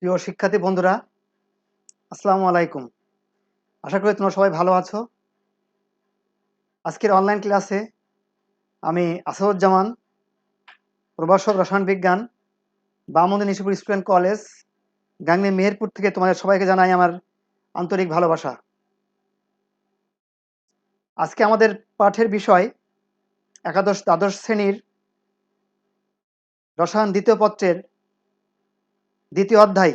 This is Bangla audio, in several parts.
প্রিয় শিক্ষার্থী বন্ধুরা, আসসালামু আলাইকুম। আশা করি তোমরা সবাই ভালো আছো। আজকের অনলাইন ক্লাসে আমি আসাদুজ্জামান, প্রভাষক রসায়ন বিজ্ঞান, বামুন Nishipur school and college, Gangni Meherpur থেকে তোমাদের সবাইকে জানাই আমার আন্তরিক ভালোবাসা। আজকে আমাদের পাঠের বিষয় একাদশ দ্বাদশ শ্রেণীর রসায়ন দ্বিতীয় পত্রের দ্বিতীয় অধ্যায়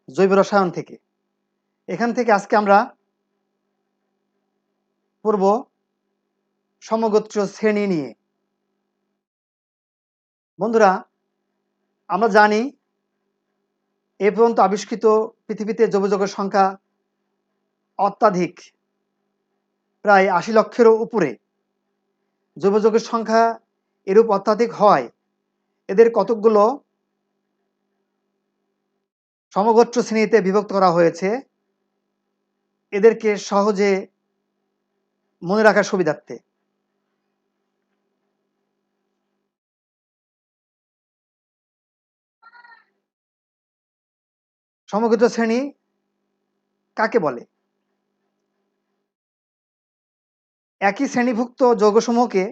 জৈব রসায়ন থেকে। এখান থেকে আজকে আমরা পড়ব সমগোত্রীয় শ্রেণী নিয়ে। বন্ধুরা, আমরা জানি এ পর্যন্ত আবিষ্কৃত পৃথিবীতে জৈব যৌগের সংখ্যা অত্যাধিক, প্রায় ৮০ লক্ষেরও উপরে। জৈব যৌগের সংখ্যা এরূপ অত্যাধিক হওয়ায় এদের কতকগুলো সমগোত্র শ্রেণীতে বিভক্ত করা হয়েছে, এদেরকে সহজে মনে রাখার সুবিধার্থে। সমগোত্র শ্রেণী কাকে বলে? একই শ্রেণীভুক্ত যৌগসমূহকে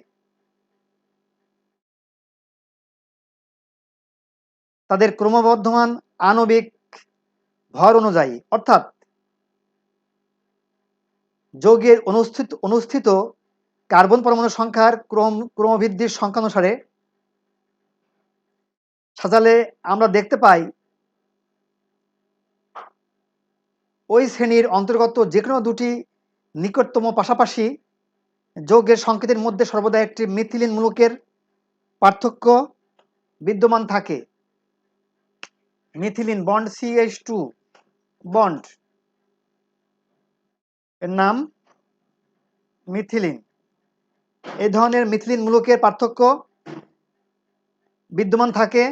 তাদের ক্রমবর্ধমান আণবিক ভর অনুযায়ী, অর্থাৎ যৌগের অনুস্থিত কার্বন পরমাণু সংখ্যার ক্রমবৃদ্ধির সংখ্যানুসারে সাজালে আমরা দেখতে পাই ওই শ্রেণীর অন্তর্গত যে কোনো দুটি নিকটতম পাশাপাশি যৌগের সংকেতের মধ্যে সর্বদা একটি মিথিলিন মূলকের পার্থক্য বিদ্যমান থাকে। মিথিলিন বন্ড CH2 বন্ড, এর নাম মিথিলিন। এই ধরনের মিথিলিন মূলকের পার্থক্য বিদ্যমান থাকে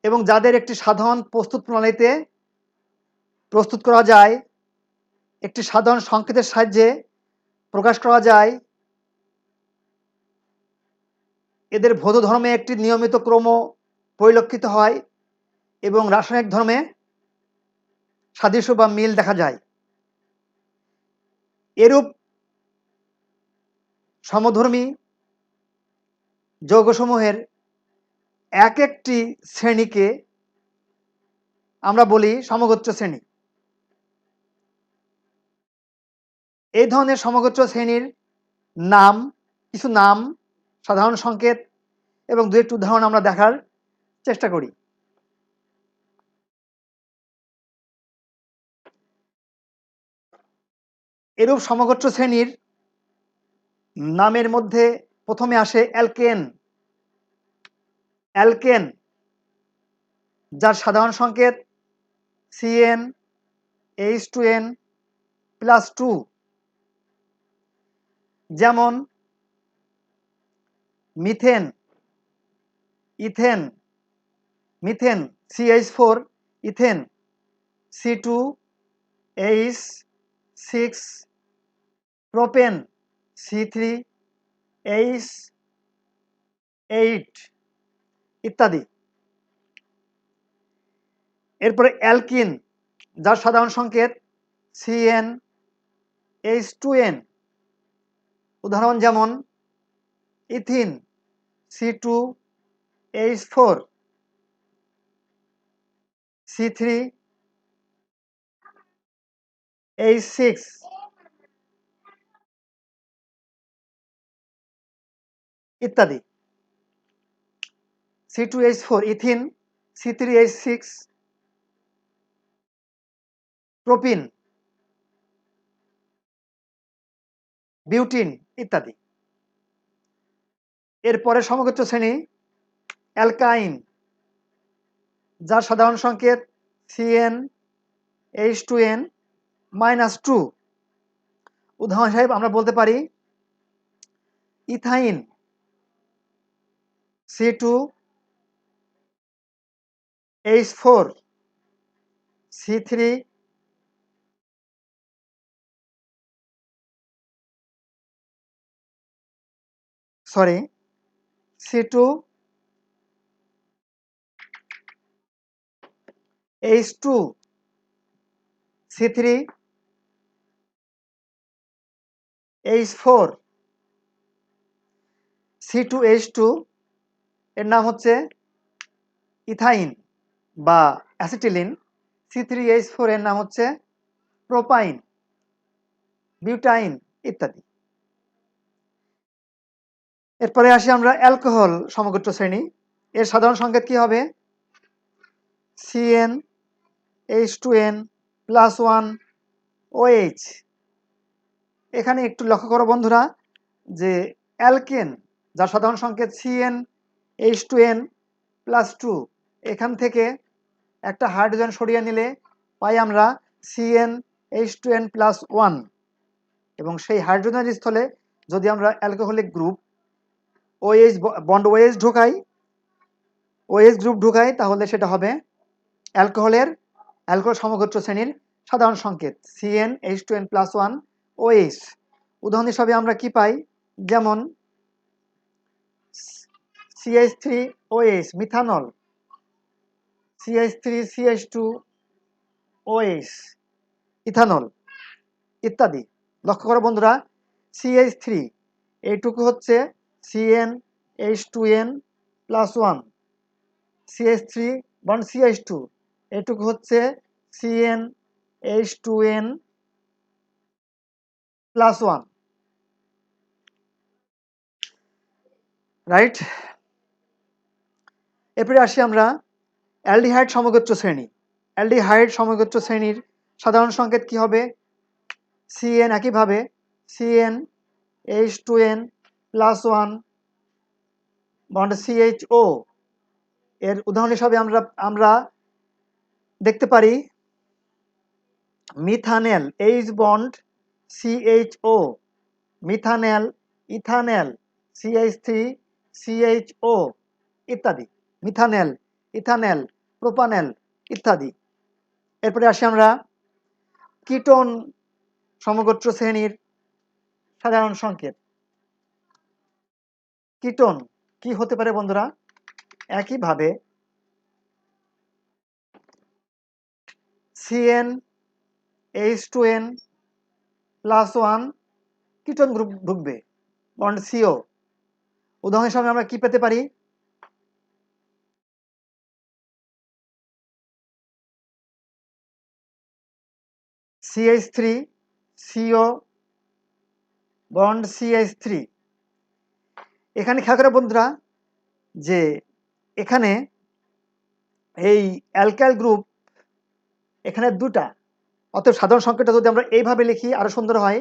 এবং যাদের একটি সাধারণ প্রস্তুত প্রণালীতে প্রস্তুত করা যায়, একটি সাধারণ সংকেতের সাহায্যে প্রকাশ করা যায়, এদের ভৌত ধর্মে একটি নিয়মিত ক্রম পরিলক্ষিত হয় এবং রাসায়নিক ধর্মে সাদৃশ্য বা মিল দেখা যায়। এরূপ সমধর্মী যৌগসমূহের এক একটি শ্রেণীকে আমরা বলি সমগোত্র শ্রেণী। এই ধরনের সমগোত্র শ্রেণীর নাম, কিছু নাম, সাধারণ সংকেত এবং দু একটি উদাহরণ আমরা দেখার চেষ্টা করি। এরূপ সমগোত্র শ্রেণীর নামের মধ্যে প্রথমে আসে অ্যালকেন। অ্যালকেন, যার সাধারণ সংকেত CnH2n+2, যেমন methane, ethane, methane CH4, ethane C2H6, propane C3H8 ইত্যাদি। এরপরে অ্যালকিন, যার সাধারণ সংকেত CnH2n, উদাহরণ যেমন ইথিন C2H4, C3H6 ইত্যাদি। C2H4 ethene, C3H6 propene, butene ইত্যাদি। এরপরে সমগোত্র শ্রেণী অ্যালকাইন, যার সাধারণ সংকেত CnH2n-2, উদাহরণ হিসেবে আমরা বলতে পারি ethyne C2H4, C3, C2 H2 C3 H4 C2H2 এর নাম হচ্ছে ইথাইন বা অ্যাসিটিলিন। C3H4 এর নাম হচ্ছে প্রোপাইন, বিউটাইন ইত্যাদি। এরপরে আসি আমরা অ্যালকোহল সমগোত্র শ্রেণী। এর সাধারণ সংকেত কি হবে? CnH2n+1OH। এখানে একটু লক্ষ্য করো বন্ধুরা যে অ্যালকেন যার সাধারণ সংকেত CnH2n+2, এখান থেকে একটা হাইড্রোজেন সরিয়ে নিলে পাই আমরা CnH2n+1, এবং সেই হাইড্রোজেনের স্থলে যদি আমরা alcoholic group OH bond OH ঢোকাই, OH গ্রুপ ঢোকাই, তাহলে সেটা হবে অ্যালকোহল সমগোত্র শ্রেণীর সাধারণ সংকেত CnH2n+1OH। উদাহরণ হিসাবে আমরা কি পাই? যেমন CH3OH মিথানল, CH3CH2OH ইথানল ইত্যাদি। লক্ষ্য করো বন্ধুরা, CH3 এইটুকু হচ্ছে CnH2n+1, CH3 বন্ড CH2 এইটুকু হচ্ছে CnH2n+1, রাইট? এরপরে আসি আমরা অ্যালডিহাইড সমগোত্র শ্রেণী। অ্যালডিহাইড সমগোত্র শ্রেণীর সাধারণ সংকেত কি হবে? Cn একইভাবে CnH2n+1 বন্ড CHO। এর উদাহরণ হিসাবে আমরা দেখতে পারি methanal H bond CHO, methanal, ethanal CH3CHO ইত্যাদি, মিথানেল, ইথানেল, প্রোপানেল ইত্যাদি। এরপরে আসি আমরা কিটোন সমগোত্র শ্রেণীর সাধারণ সংকেত। কিটোন কি হতে পারে বন্ধুরা? একইভাবে CnH2n+1 কিটোন গ্রুপ ঢুকবে, বন্ড CO। উদাহরণ হিসাবে আমরা কি পেতে পারি? CH3CO bond CH3। এখানে খেয়াল করে বন্ধুরা যে এখানে এই অ্যালকাইল গ্রুপ এখানে দুটা, অতএব সাধারণ সংকেতটা যদি আমরা এইভাবে লিখি আরো সুন্দর হয়।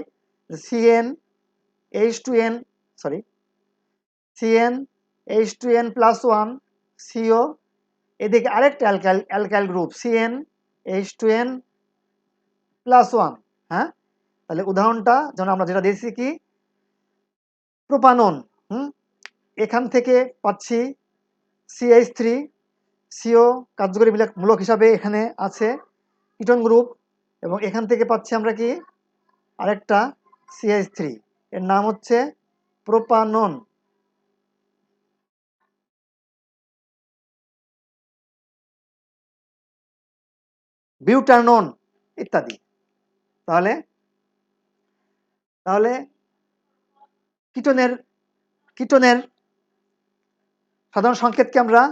CnH2n+1 CO, এদিকে আরেকটা অ্যালকাইল গ্রুপ CnH2n+1। হ্যাঁ, তাহলে উদাহরণটা যেমন আমরা যেটা দিয়েছি কি প্রোপানন। এখান থেকে পাচ্ছি CH3CO কার্যকরী মূলক হিসাবে এখানে আছে কিটোন গ্রুপ, এবং এখান থেকে পাচ্ছি আমরা কি আরেকটা CH3, এর নাম হচ্ছে প্রোপানন। বিউটানন ইত্যাদি। তাহলে তাহলে কিটোনের কিটোনের সাধারণ সংকেতকে আমরা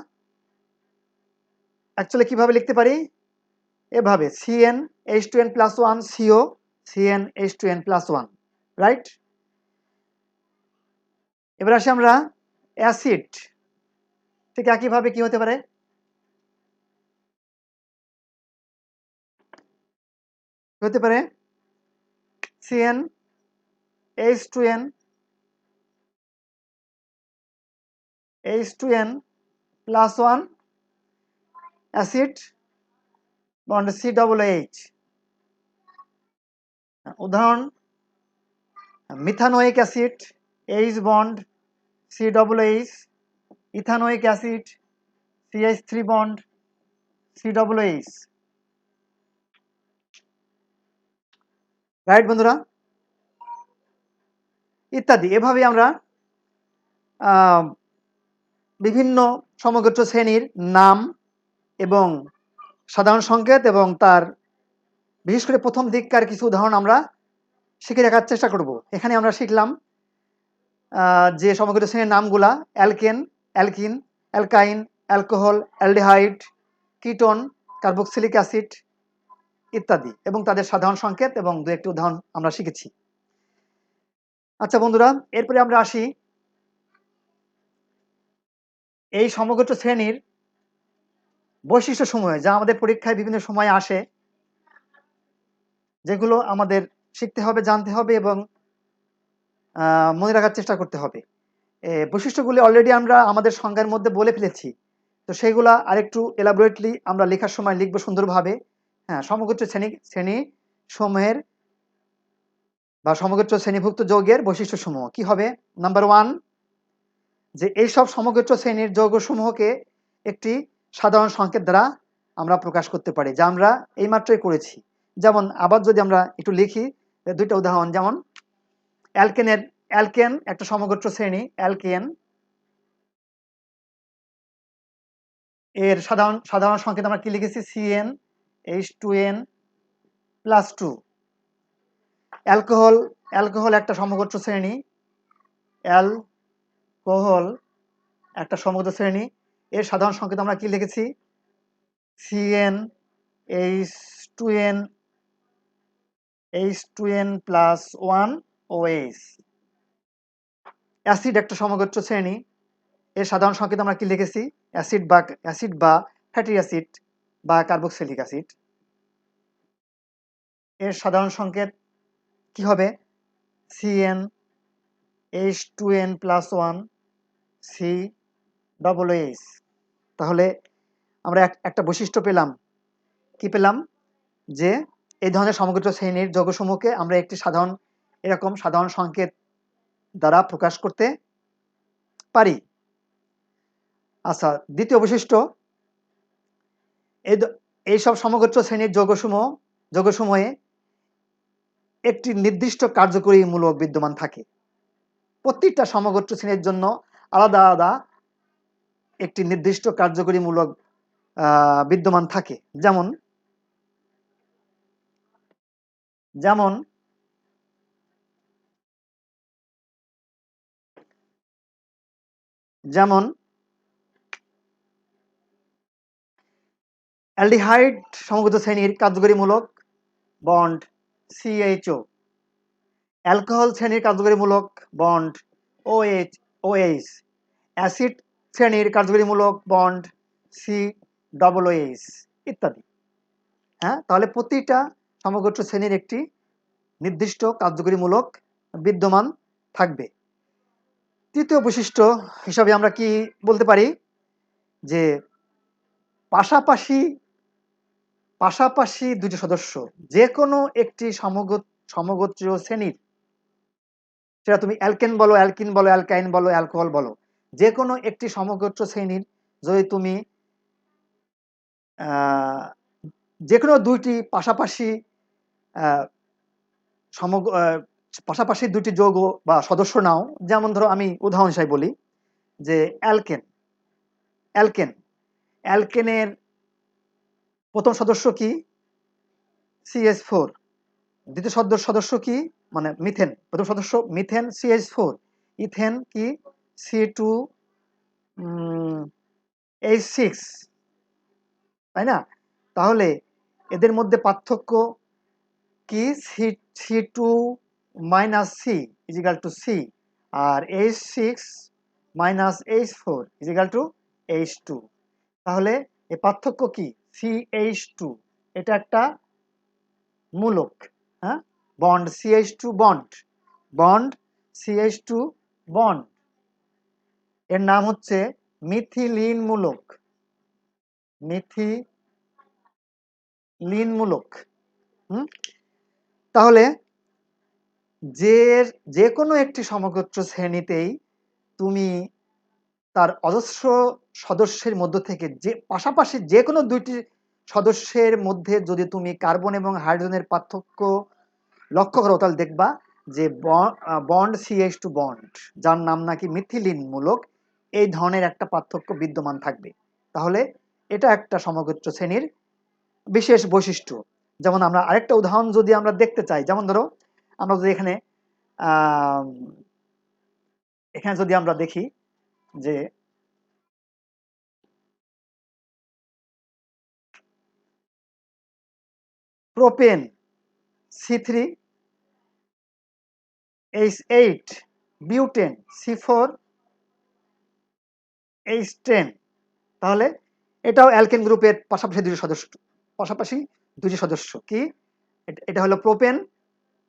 অ্যাকচুয়ালি কিভাবে লিখতে পারি? এভাবে CnH2n+1 CO, CnH2n+1, রাইট? এবার আসি আমরা অ্যাসিড। ঠিক একইভাবে কি হতে পারে? হতে পারে CnH2n+1 অ্যাসিড বন্ড COOH। উদাহরণ methanoic acid H bond COOH, ethanoic acid CH3 bond COOH, right বন্ধুরা? ইত্যাদি। এভাবে আমরা বিভিন্ন সমগোত্র শ্রেণীর নাম এবং সাধারণ সংকেত এবং তার বিশেষ করে প্রথম দিককার কিছু উদাহরণ আমরা শিখে রাখার চেষ্টা করব। এখানে আমরা শিখলাম যে সমগ্র শ্রেণীর নামগুলা: alkane, alkene, alkyne, alcohol, aldehyde, ketone, carboxylic acid ইত্যাদি, এবং তাদের সাধারণ সংকেত এবং দু একটি উদাহরণ আমরা শিখেছি। আচ্ছা বন্ধুরা, এরপরে আমরা আসি এই সমগ্র শ্রেণীর বৈশিষ্ট্য সমূহে, যা আমাদের পরীক্ষায় বিভিন্ন সময় আসে, যেগুলো আমাদের শিখতে হবে, জানতে হবে এবং মনে রাখার চেষ্টা করতে হবে। বৈশিষ্ট্যগুলি অলরেডি আমরা আমাদের সংজ্ঞার মধ্যে বলে ফেলেছি, তো সেইগুলা আরেকটু এলাবোরেটলি আমরা লেখার সময় লিখব সুন্দরভাবে। হ্যাঁ, সমগ্র শ্রেণী সমূহের বা সমগ্র শ্রেণীভুক্ত যৌগের বৈশিষ্ট্যসমূহ কি হবে? নাম্বার 1, যে এইসব সমগ্র শ্রেণীর যৌগসমূহকে একটি সাধারণ সংকেত দ্বারা আমরা প্রকাশ করতে পারি, যা আমরা এইমাত্রই করেছি। যেমন আবার যদি আমরা একটু লিখি, দুইটা উদাহরণ, যেমন অ্যালকেন একটা সমগ্র শ্রেণী। অ্যালকেন এর সাধারণ সংকেত আমরা কি লিখেছি? CnH2n+2। অ্যালকোহল একটা সমগ্র শ্রেণী। অ্যালকোহল একটা সমগ্র শ্রেণী, এর সাধারণ সংকেত আমরা কি লিখেছি? CnH2n+1OH। অ্যাসিড একটা সমগ্র শ্রেণী, এর সাধারণ সংকেত আমরা কি লিখেছি? অ্যাসিড বা ফ্যাটি অ্যাসিড বা কার্বক্সিলিক অ্যাসিড। এর সাধারণ সংকেত কি হবে? CnH2n+1COOH। তাহলে আমরা একটা বৈশিষ্ট্য পেলাম। কি পেলাম? যে এই ধরনের সমগ্র শ্রেণীর যৌগসমূহকে আমরা একটি এরকম সাধারণ সংকেত দ্বারা প্রকাশ করতে পারি। আচ্ছা, দ্বিতীয় বৈশিষ্ট্য, এইসব সমগ্র শ্রেণীর যৌগসমূহে একটি নির্দিষ্ট কার্যকরী মূলক বিদ্যমান থাকে। প্রত্যেকটা সমগ্র শ্রেণীর জন্য আলাদা আলাদা একটি নির্দিষ্ট কার্যকরী মূলক বিদ্যমান থাকে। যেমন যেমন যেমন অ্যালডিহাইড সমগ্র শ্রেণীর কার্যকরী মূলক বন্ড CHO। অ্যালকোহল শ্রেণীর কার্যকরী মূলক বন্ড OH। অ্যাসিড শ্রেণীর কার্যকরী মূলক বন্ড COOH ইত্যাদি। হ্যাঁ, তাহলে প্রতিটা সমগ্র শ্রেণীর একটি নির্দিষ্ট কার্যকরী মূলক বিদ্যমান থাকবে। তৃতীয় বৈশিষ্ট্য হিসাবে আমরা কি বলতে পারি? যে পাশাপাশি দুটি সদস্য যে কোনো একটি সমগোত্রীয় শ্রেণীর, সেটা তুমি অ্যালকেন বলো, অ্যালকিন বলো, অ্যালকাইন বলো, অ্যালকোহল বলো, যে কোনো একটি সমগোত্র শ্রেণীর যদি তুমি যে কোনো দুইটি পাশাপাশি দুটি যৌগ বা সদস্য নাও, যেমন ধরো আমি উদাহরণ হিসাবে বলি যে অ্যালকেনের প্রথম সদস্য কি? CH4। দ্বিতীয় সদস্য কি? মানে মিথেন। প্রথম সদস্য মিথেন, CH4। ইথেন কি? C2H6, তাই না? তাহলে এদের মধ্যে পার্থক্য কি? C2-C আর H6-H4 তাহলে এর পার্থক্য কি? CH2 এটা একটা মূলক, হ্যাঁ, bond CH2 bond CH2 bond, এর নাম হচ্ছে মিথিলিন মূলক। তাহলে যে কোনো একটি সমগোত্র শ্রেণীতেই তুমি তার অজস্র সদস্যের মধ্য থেকে পাশাপাশি যে কোনো দুইটি সদস্যের মধ্যে যদি তুমি কার্বন এবং হাইড্রোজেনের পার্থক্য লক্ষ্য করো, তাহলে দেখবা যে বন্ড CH2 বন্ড, যার নাম নাকি মিথিলিন মূলক, এই ধরনের একটা পার্থক্য বিদ্যমান থাকবে। তাহলে এটা একটা সমগোত্র শ্রেণীর বিশেষ বৈশিষ্ট্য। যেমন আমরা আরেকটা উদাহরণ যদি আমরা দেখতে চাই, যেমন ধরো আমরা যদি এখানে এখানে যদি আমরা দেখি যে প্রোপেন C3H8 বিউটেন C4H10, তাহলে এটাও অ্যালকেন গ্রুপের পাশাপাশি দুটি সদস্য কি, এটা হলো প্রোপেন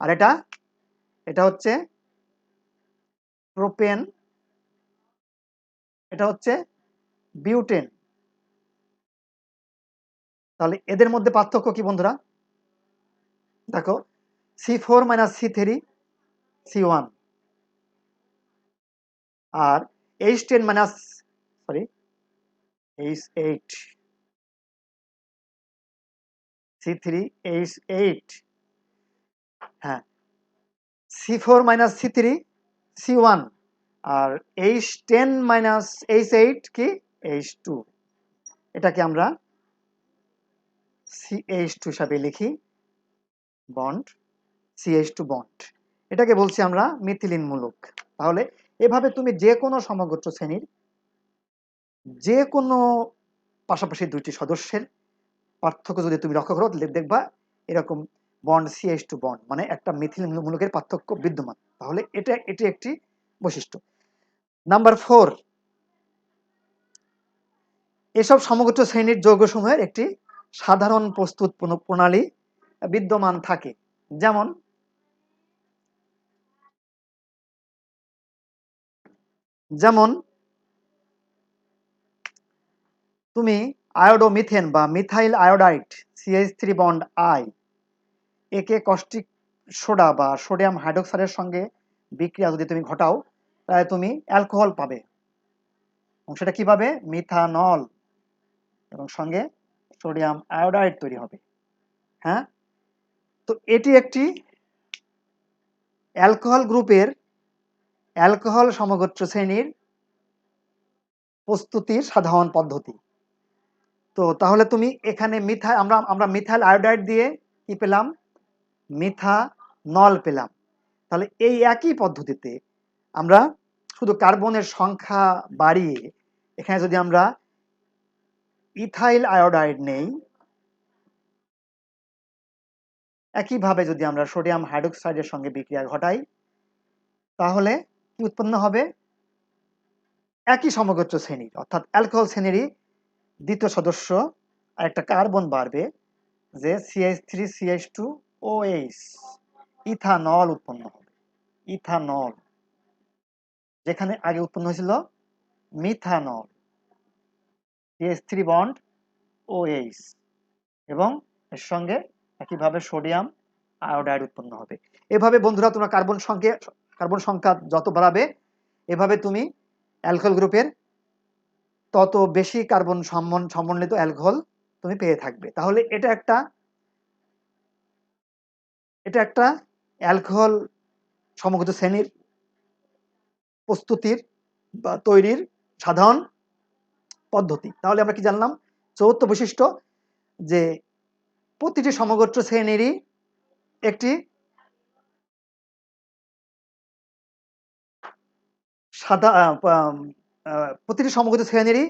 আর এটা হচ্ছে প্রোপেন, এটা হচ্ছে বিউটেন। তাহলে এদের মধ্যে পার্থক্য কি বন্ধুরা? দেখো C4 - C3 C1 আর H10 H8 C3H8, হ্যাঁ C4 - C3 C1 আর H10 - H8 কি H2, এটাকে আমরা CH2 হিসাবে লিখি, বন্ড CH2 বন্ড, এটাকে বলছি আমরা মিথিলিন মূলক। তাহলে এভাবে তুমি যে কোনো সমগোত্র শ্রেণীর যে কোনো পাশাপাশি দুইটি সদস্যের পার্থক্য যদি তুমি লক্ষ্য করো দেখবা এরকম বন্ড CH2 বন্ড, মানে একটা মিথিলিন মূলকের পার্থক্য বিদ্যমান। তাহলে এটি একটি বৈশিষ্ট্য। নাম্বার 4, এসব সমগোত্র শ্রেণীর যৌগসমূহের একটি সাধারণ প্রস্তুত প্রণালী বিদ্যমান থাকে। যেমন তুমি আয়োডোমিথেন বা methyl iodide CH3 bond I একে কস্টিক সোডা বা সোডিয়াম হাইড্রোক্সাইডের সঙ্গে বিক্রিয়া যদি তুমি ঘটাও, তাহলে তুমি অ্যালকোহল পাবে, এবং সেটা কি পাবে? মিথানল, এবং সঙ্গে সোডিয়াম আয়োডাইড তৈরি হবে। হ্যাঁ, তো এটি একটি অ্যালকোহল গ্রুপের অ্যালকোহল সমগোত্র শ্রেণীর প্রস্তুতির সাধারণ পদ্ধতি। তো তাহলে তুমি এখানে আমরা মিথাইল আয়োডাইড দিয়ে কি পেলাম? মিথানল পেলাম। তাহলে এই একই পদ্ধতিতে আমরা শুধু কার্বনের সংখ্যা বাড়িয়ে এখানে যদি আমরা ইথাইল আয়োডাইড নেই, একইভাবে যদি আমরা সোডিয়াম হাইড্রোক্সাইডের সঙ্গে বিক্রিয়া ঘটাই, তাহলে কি উৎপন্ন হবে? একই সমগোত্র শ্রেণীর অর্থাৎ অ্যালকোহল শ্রেণীরই দ্বিতীয় সদস্য আর একটা কার্বন বাড়বে, যে CH3CH2OH ইথানল উৎপন্ন হবে। ইথানল, যেখানে আগে উৎপন্ন হয়েছিল মিথানল, CH3 বন্ড OH, এবং এর সঙ্গে একইভাবে সোডিয়াম আয়োডাইড উৎপন্ন হবে। এভাবে বন্ধুরা তোমরা কার্বন সংখ্যা যত বাড়াবে, এভাবে তুমি অ্যালকোহল গ্রুপের তত বেশি কার্বন সমন্বিত অ্যালকোহল তুমি পেয়ে থাকবে। তাহলে এটা একটা অ্যালকোহল সমগোত্র শ্রেণীর প্রস্তুতির বা তৈরির সাধারণ পদ্ধতি। তাহলে আমরা কি জানলাম? চতুর্থ বৈশিষ্ট্য, যে প্রতিটি সমগোত্র শ্রেণীরই একটি প্রতিটি সমগোত্র শ্রেণীরই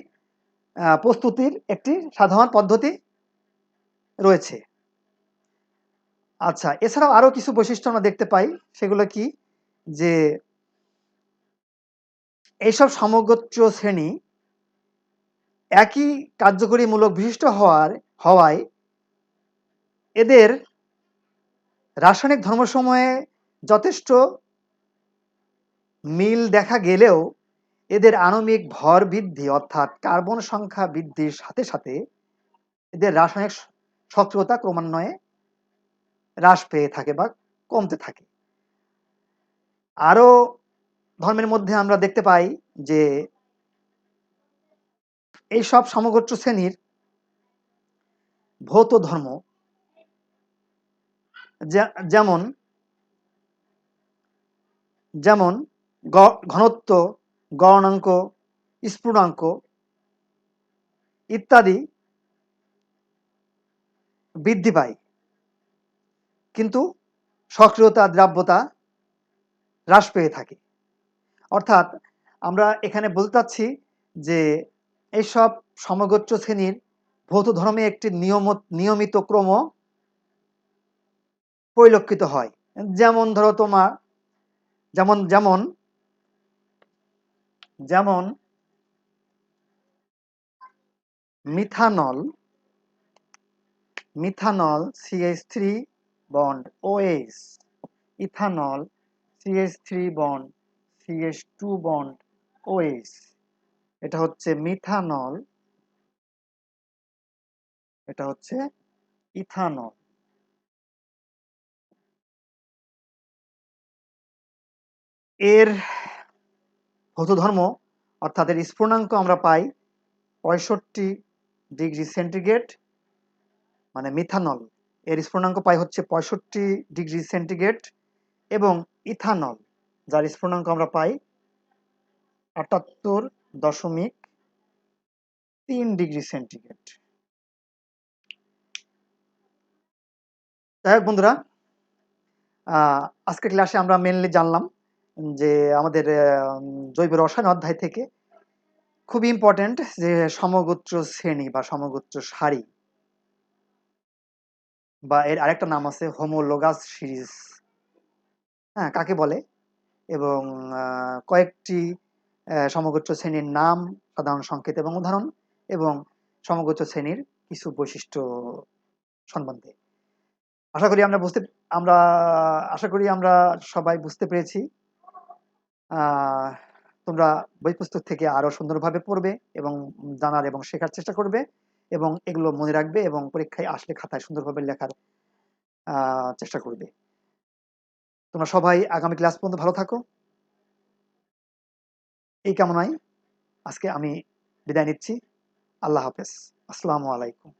প্রস্তুতির একটি সাধারণ পদ্ধতি রয়েছে। আচ্ছা, এছাড়াও আরো কিছু বৈশিষ্ট্য আমরা দেখতে পাই। সেগুলো কি? যে এইসব সমগোত্র শ্রেণী একই কার্যকরী মূলক বিশিষ্ট হওয়ায় এদের রাসায়নিক ধর্মসমূহে যথেষ্ট মিল দেখা গেলেও এদের আণবিক ভর বৃদ্ধি অর্থাৎ কার্বন সংখ্যা বৃদ্ধির সাথে সাথে এদের রাসায়নিক সক্রিয়তা ক্রমান্বয়ে হ্রাস পেয়ে থাকে বা কমতে থাকে। আরো ধর্মের মধ্যে আমরা দেখতে পাই যে এইসব সমগোত্র শ্রেণীর ভৌত ধর্ম, যেমন ঘনত্ব, গলনাঙ্ক, স্ফুটনাঙ্ক ইত্যাদি বৃদ্ধি পায়, কিন্তু সক্রিয়তা দ্রাব্যতা হ্রাস পেয়ে থাকে। অর্থাৎ আমরা এখানে বলতে চাচ্ছি যে এইসব সমগোত্র শ্রেণীর ভৌত ধর্মে একটি নিয়মিত ক্রম পরিলক্ষিত হয়। যেমন ধরো তোমার যেমন যেমন যেমন methanol CH3 bond OH, ethanol CH3 bond CH2 bond OH। এটা হচ্ছে মিথানল, এটা হচ্ছে ইথানল। এর ভৌত ধর্ম অর্থাৎ এর স্ফুর্ণাঙ্ক আমরা পাই 65°C, মানে মিথানল এর স্ফুর্ণাঙ্ক পাই হচ্ছে 65°C, এবং ইথানল যার স্ফুর্ণাঙ্ক আমরা পাই 78.3°C। যাই হোক বন্ধুরা, আজকের ক্লাসে আমরা মেনলি জানলাম যে আমাদের জৈব রসায়ন অধ্যায় থেকে খুবই ইম্পর্টেন্ট যে সমগোত্র শ্রেণী বা সমগোত্র সারি, বা এর আরেকটা নাম আছে হোমোলোগাস সিরিজ, হ্যাঁ, কাকে বলে, এবং কয়েকটি সমগোত্র শ্রেণীর নাম, সাধারণ সংকেত এবং উদাহরণ, এবং সমগোত্র শ্রেণীর কিছু বৈশিষ্ট্য সম্বন্ধে আমরা আশা করি আমরা সবাই বুঝতে পেরেছি। তোমরা বই পুস্তক থেকে আরো সুন্দরভাবে পড়বে এবং জানার এবং শেখার চেষ্টা করবে, এবং এগুলো মনে রাখবে এবং পরীক্ষায় আসলে খাতায় সুন্দরভাবে লেখার চেষ্টা করবে। তোমরা সবাই আগামী ক্লাস পর্যন্ত ভালো থাকো, এই কামনায় আজকে আমি বিদায় নিচ্ছি। আল্লাহ হাফেজ। আসসালামু আলাইকুম।